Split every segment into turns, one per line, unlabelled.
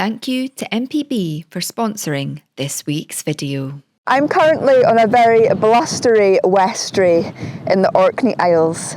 Thank you to MPB for sponsoring this week's video.
I'm currently on a very blustery Westray in the Orkney Isles,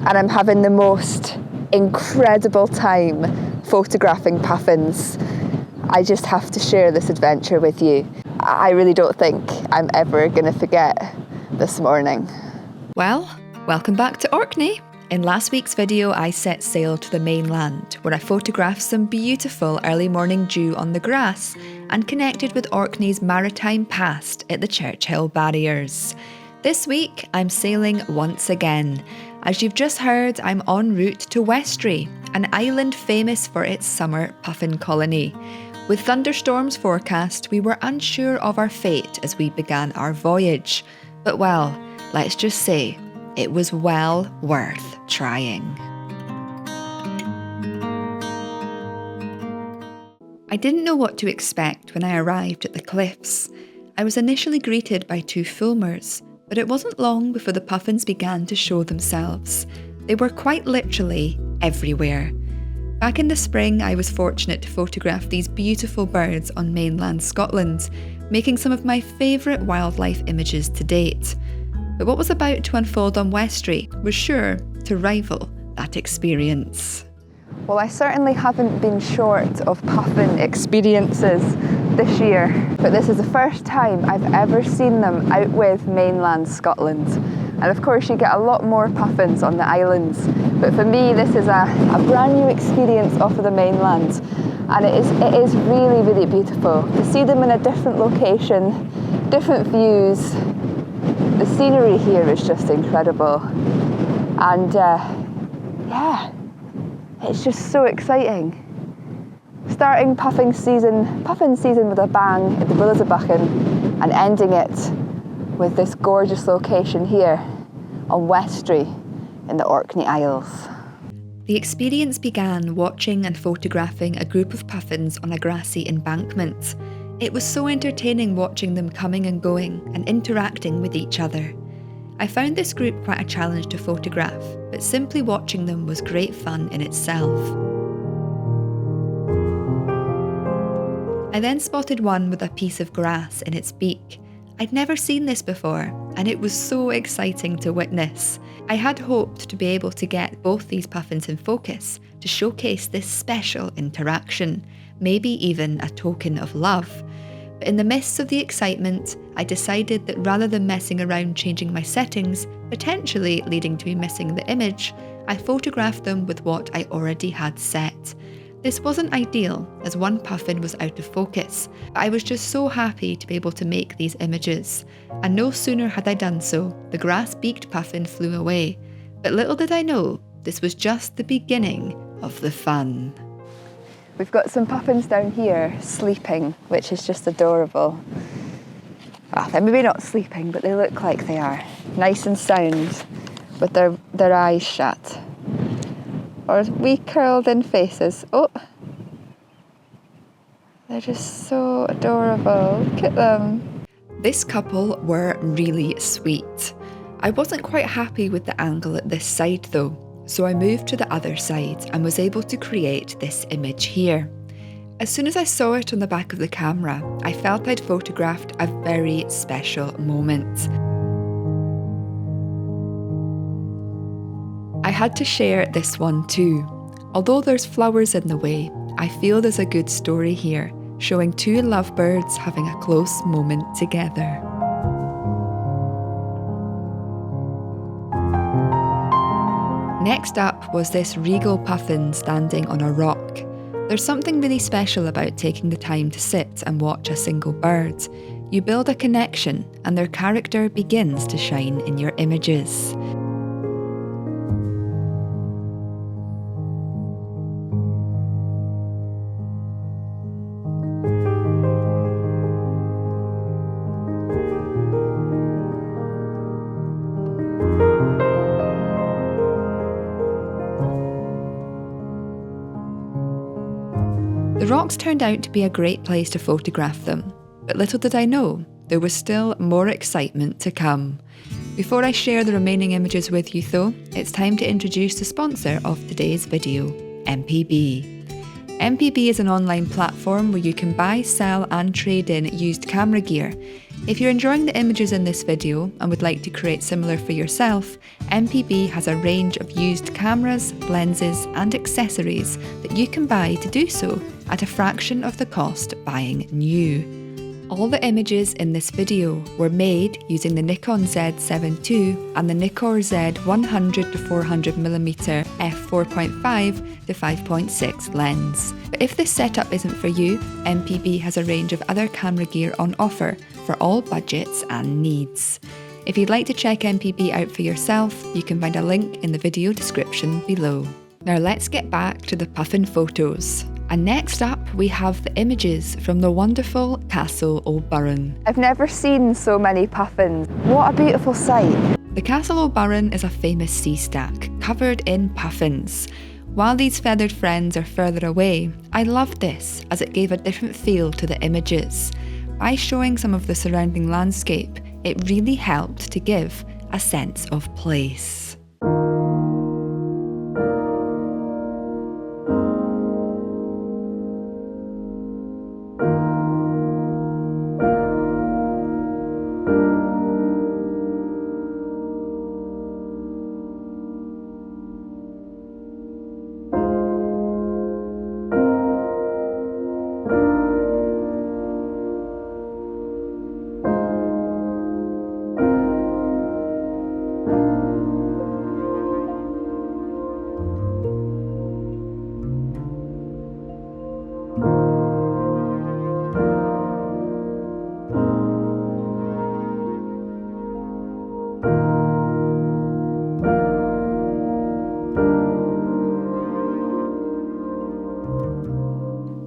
and I'm having the most incredible time photographing puffins. I just have to share this adventure with you. I really don't think I'm ever going to forget this morning.
Well, welcome back to Orkney. In last week's video, I set sail to the mainland, where I photographed some beautiful early morning dew on the grass and connected with Orkney's maritime past at the Churchill Barriers. This week, I'm sailing once again. As you've just heard, I'm en route to Westray, an island famous for its summer puffin colony. With thunderstorms forecast, we were unsure of our fate as we began our voyage. But well, let's just say, it was well worth trying. I didn't know what to expect when I arrived at the cliffs. I was initially greeted by two fulmars, but it wasn't long before the puffins began to show themselves. They were quite literally everywhere. Back in the spring, I was fortunate to photograph these beautiful birds on mainland Scotland, making some of my favourite wildlife images to date. But what was about to unfold on Westray was sure to rival that experience.
Well, I certainly haven't been short of puffin experiences this year, but this is the first time I've ever seen them out with mainland Scotland. And of course you get a lot more puffins on the islands, but for me this is a brand new experience off of the mainland, and it is really, really beautiful. To see them in a different location, different views, the scenery here is just incredible, and yeah, it's just so exciting. Starting puffin season with a bang at the Buchanan and ending it with this gorgeous location here on Westray in the Orkney Isles.
The experience began watching and photographing a group of puffins on a grassy embankment. It was so entertaining watching them coming and going and interacting with each other. I found this group quite a challenge to photograph, but simply watching them was great fun in itself. I then spotted one with a piece of grass in its beak. I'd never seen this before, and it was so exciting to witness. I had hoped to be able to get both these puffins in focus to showcase this special interaction, maybe even a token of love. But in the midst of the excitement, I decided that rather than messing around changing my settings, potentially leading to me missing the image, I photographed them with what I already had set. This wasn't ideal, as one puffin was out of focus, but I was just so happy to be able to make these images. And no sooner had I done so, the grass-beaked puffin flew away. But little did I know, this was just the beginning of the fun.
We've got some puffins down here sleeping, which is just adorable. Well, they're maybe not sleeping, but they look like they are. Nice and sound, with their eyes shut. Or wee curled in faces. Oh! They're just so adorable. Look at them.
This couple were really sweet. I wasn't quite happy with the angle at this side though, so I moved to the other side and was able to create this image here. As soon as I saw it on the back of the camera, I felt I'd photographed a very special moment. I had to share this one too. Although there's flowers in the way, I feel there's a good story here, showing two lovebirds having a close moment together. Next up was this regal puffin standing on a rock. There's something really special about taking the time to sit and watch a single bird. You build a connection and their character begins to shine in your images. The rocks turned out to be a great place to photograph them, but little did I know, there was still more excitement to come. Before I share the remaining images with you though, it's time to introduce the sponsor of today's video, MPB. MPB is an online platform where you can buy, sell and trade in used camera gear. If you're enjoying the images in this video and would like to create similar for yourself, MPB has a range of used cameras, lenses and accessories that you can buy to do so at a fraction of the cost buying new. All the images in this video were made using the Nikon Z7 II and the Nikkor Z 100-400mm f4.5 to 5.6 lens. But if this setup isn't for you, MPB has a range of other camera gear on offer for all budgets and needs. If you'd like to check MPB out for yourself, you can find a link in the video description below. Now let's get back to the puffin photos. And next up, we have the images from the wonderful Castle O'Burrian.
I've never seen so many puffins. What a beautiful sight.
The Castle O'Burrian is a famous sea stack covered in puffins. While these feathered friends are further away, I loved this as it gave a different feel to the images. By showing some of the surrounding landscape, it really helped to give a sense of place.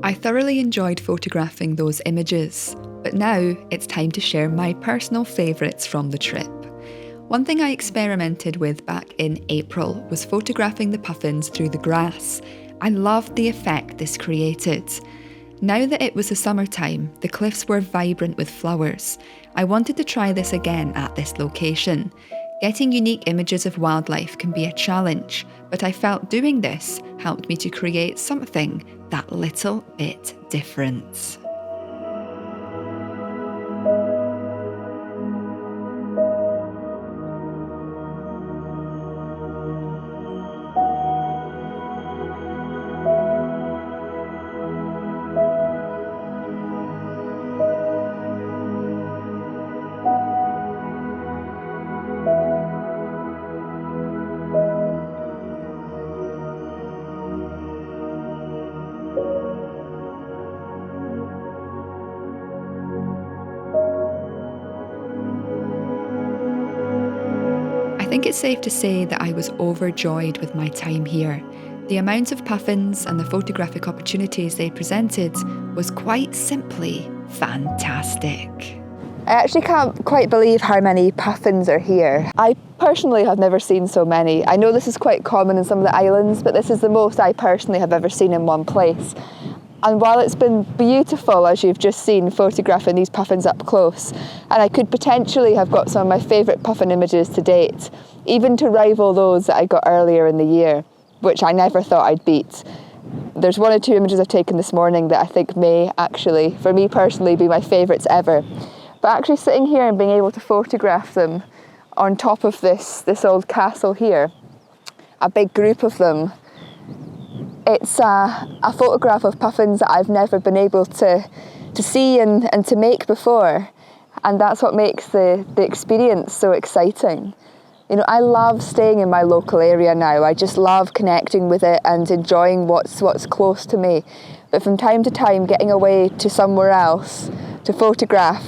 I thoroughly enjoyed photographing those images, but now it's time to share my personal favourites from the trip. One thing I experimented with back in April was photographing the puffins through the grass. I loved the effect this created. Now that it was the summertime, the cliffs were vibrant with flowers. I wanted to try this again at this location. Getting unique images of wildlife can be a challenge, but I felt doing this helped me to create something that little bit different. I think it's safe to say that I was overjoyed with my time here. The amount of puffins and the photographic opportunities they presented was quite simply fantastic.
I actually can't quite believe how many puffins are here. I personally have never seen so many. I know this is quite common in some of the islands, but this is the most I personally have ever seen in one place. And while it's been beautiful, as you've just seen, photographing these puffins up close, and I could potentially have got some of my favourite puffin images to date, even to rival those that I got earlier in the year, which I never thought I'd beat. There's one or two images I've taken this morning that I think may actually, for me personally, be my favourites ever. But actually sitting here and being able to photograph them on top of this old castle here, a big group of them, it's a photograph of puffins that I've never been able to see and to make before. And that's what makes the experience so exciting. You know, I love staying in my local area now. I just love connecting with it and enjoying what's close to me. But from time to time, getting away to somewhere else to photograph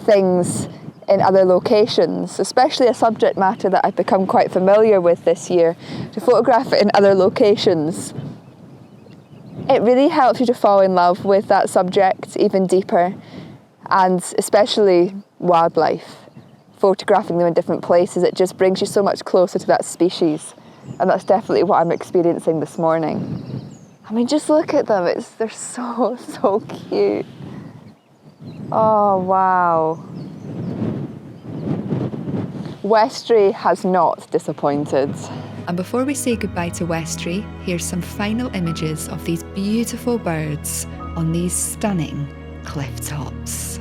things in other locations, especially a subject matter that I've become quite familiar with this year, to photograph it in other locations, it really helps you to fall in love with that subject even deeper, and especially wildlife. Photographing them in different places, it just brings you so much closer to that species, and that's definitely what I'm experiencing this morning. I mean, just look at them, they're so cute. Oh wow. Westray has not disappointed.
And before we say goodbye to Westray, here's some final images of these beautiful birds on these stunning cliff tops.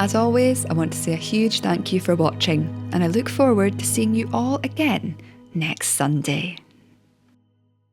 As always, I want to say a huge thank you for watching, and I look forward to seeing you all again next Sunday.